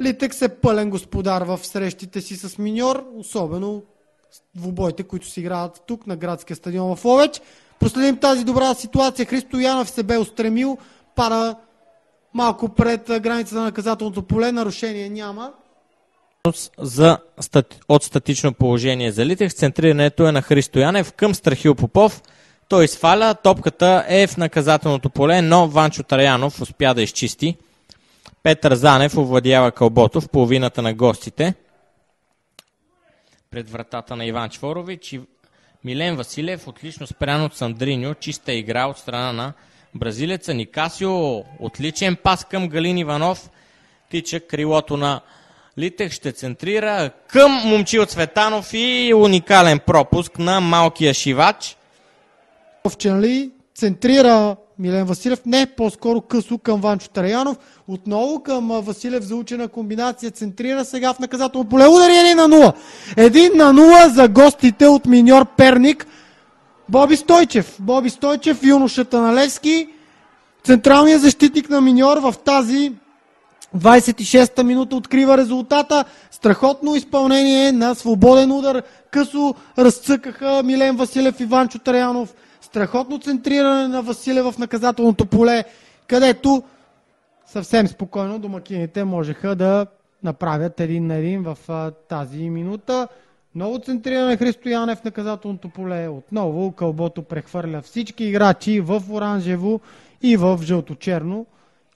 Литекс е пълен господар в срещите си с Миньор, особено двубойте, които се играят тук на градския стадион в Ловеч. Проследим тази добра ситуация. Христо Янов се бе устремил, пара малко пред границата на наказателното поле, нарушение няма. От статично положение за Литекс, центрирането е на Христо Янев към Страхил Попов. Той сваля, топката е в наказателното поле, но Ванчо Траянов успя да изчисти. Петър Занев овладява кълбото в половината на гостите. Пред вратата на Иван Чворович и Милен Василев, отлично спрян от Сандриньо, чиста игра от страна на бразилеца. Никасио, отличен пас към Галин Иванов, тича крилото на Литекс, ще центрира към Момчил Цветанов и уникален пропуск на малкия шивач. Овченли центрира Милен Василев, не, по-скоро късо към Ванчо Траянов. Отново към Василев заучена комбинация, центрира сега в наказателно поле. Удари 1-0. 1-0 за гостите от Миньор Перник. Боби Стойчев, юношата на Левски, централният защитник на Миньор в тази 26-та минута открива резултата. Страхотно изпълнение на свободен удар. Късо разцъкаха Милен Василев и Ванчо Траянов. Страхотно центриране на Василев в наказателното поле, където съвсем спокойно домакините можеха да направят 1-1 в тази минута. Ново центриране на Христо Янев в наказателното поле. Отново кълбото прехвърля всички играчи в оранжево и в жълто-черно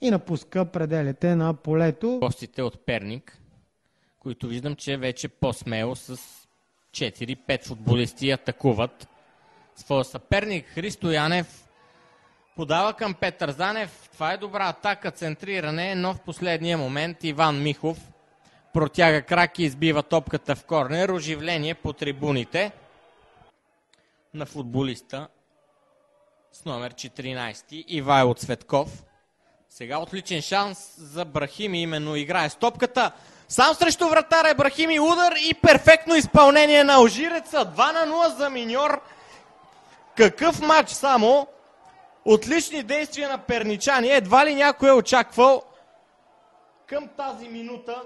и напуска пределите на полето. Гостите от Перник, които виждам, че вече по-смело с 4-5 футболисти атакуват своя съперник. Христо Янев подава към Петър Занев. Това е добра атака, центриране, но в последния момент Иван Михов протяга крак и избива топката в корнер. Оживление по трибуните на футболиста с номер 14 Ивайло Цветков. Сега отличен шанс за Брахими, именно играе с топката. Сам срещу вратаря Брахими, удар и перфектно изпълнение на Алжиреца. 2-0 за Миньор. Какъв матч само! Отлични действия на перничани. Едва ли някой е очаквал към тази минута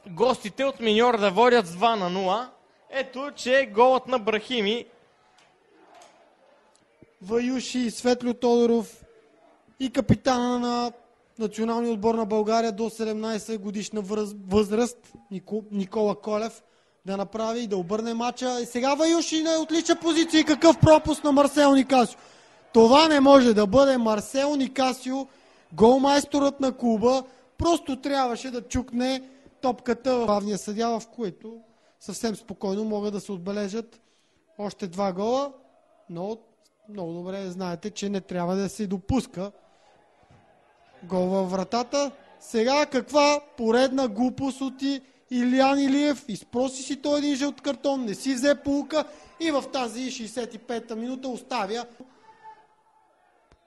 гостите от Миньор да водят с 2-0. Ето, че голът на Брахими. Ваюши, Светлю Тодоров и капитана на националния отбор на България до 17 годишна възраст Никола Колев да направи и да обърне мача. И сега Ваюши на отлича позиция и какъв пропуск на Марсел Никасио. Това не може да бъде Марсел Никасио, голмайсторът на клуба. Просто трябваше да чукне топката в главния съдия, в който съвсем спокойно могат да се отбележат още 2 гола. Но много добре знаете, че не трябва да се допуска гол във вратата. Сега каква поредна глупост от Илиян Илиев. Изпроси си той един жълт картон, не си взе поука и в тази 65-та минута оставя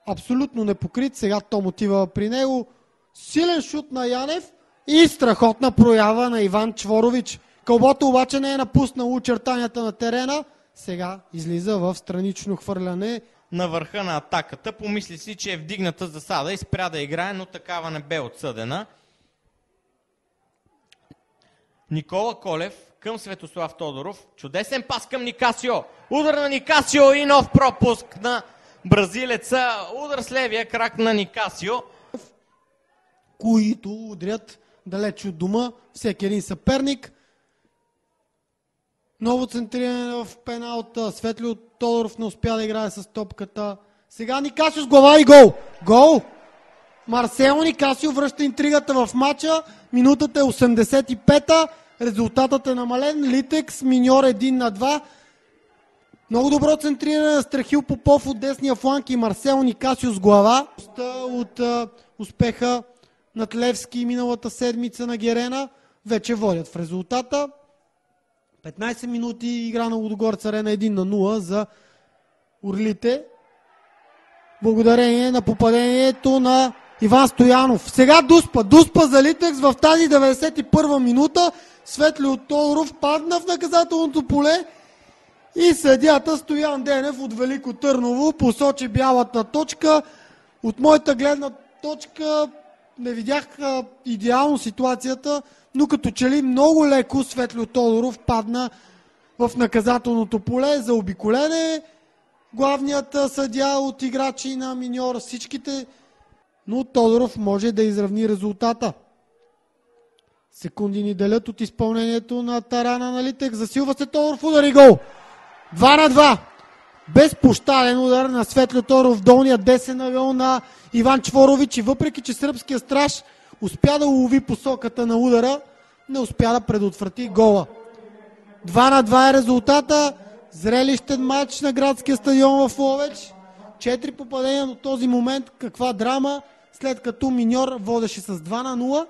абсолютно непокрит. Сега Том отива при него. Силен шут на Янев и страхотна проява на Иван Чворович. Кълбото обаче не е напуснал очертанията на терена. Сега излиза в странично хвърляне. На върха на атаката помисли си, че е вдигната засада и спря да играе, но такава не бе отсъдена. Никола Колев към Светослав Тодоров. Чудесен пас към Никасио. Удар на Никасио и нов пропуск на бразилеца. Удар с левия крак на Никасио. Които удрят далеч от дома всеки един съперник. Ново центриране в пеналта. Светлио Тодоров не успя да играе с топката. Сега Никасио с глава и гол. Гол! Марсело Никасио връща интригата в матча. Минутата е 85-та. Резултатът е намален. Литекс, Миньор 1-2. Много добро центриране на Страхил Попов от десния фланг и Марсело Никасио с глава. От успеха над Левски миналата седмица на Герена вече водят в резултата. 15 минути игра на Лудогорец Арена 1-0 за Орлите. Благодарение на попадението на Иван Стоянов. Сега Дуспа за Литекс в тази 91-а минута. Светлио Тодоров падна в наказателното поле и съдията Стоян Денев от Велико Търново посочи бялата точка. От моята гледна точка не видях идеално ситуацията, но като че ли много леко Светло Тодоров падна в наказателното поле за обиколене. Главният съдия от играчи на миньор, всичките, но Тодоров може да изравни резултата. Секунди ни делят от изпълнението на тарана на Литек. Засилва се Тодоров, удар и гол! 2-2! Безпощаден удар на Светло Тодоров в долния десен ъгъл на Иван Чворович и въпреки, че сръбския страж успя да улови посоката на удара, не успя да предотврати гола. 2-2 е резултата. Зрелищен матч на градския стадион в Ловеч. 4 попадения до този момент. Каква драма, след като миньор водеше с 2-0.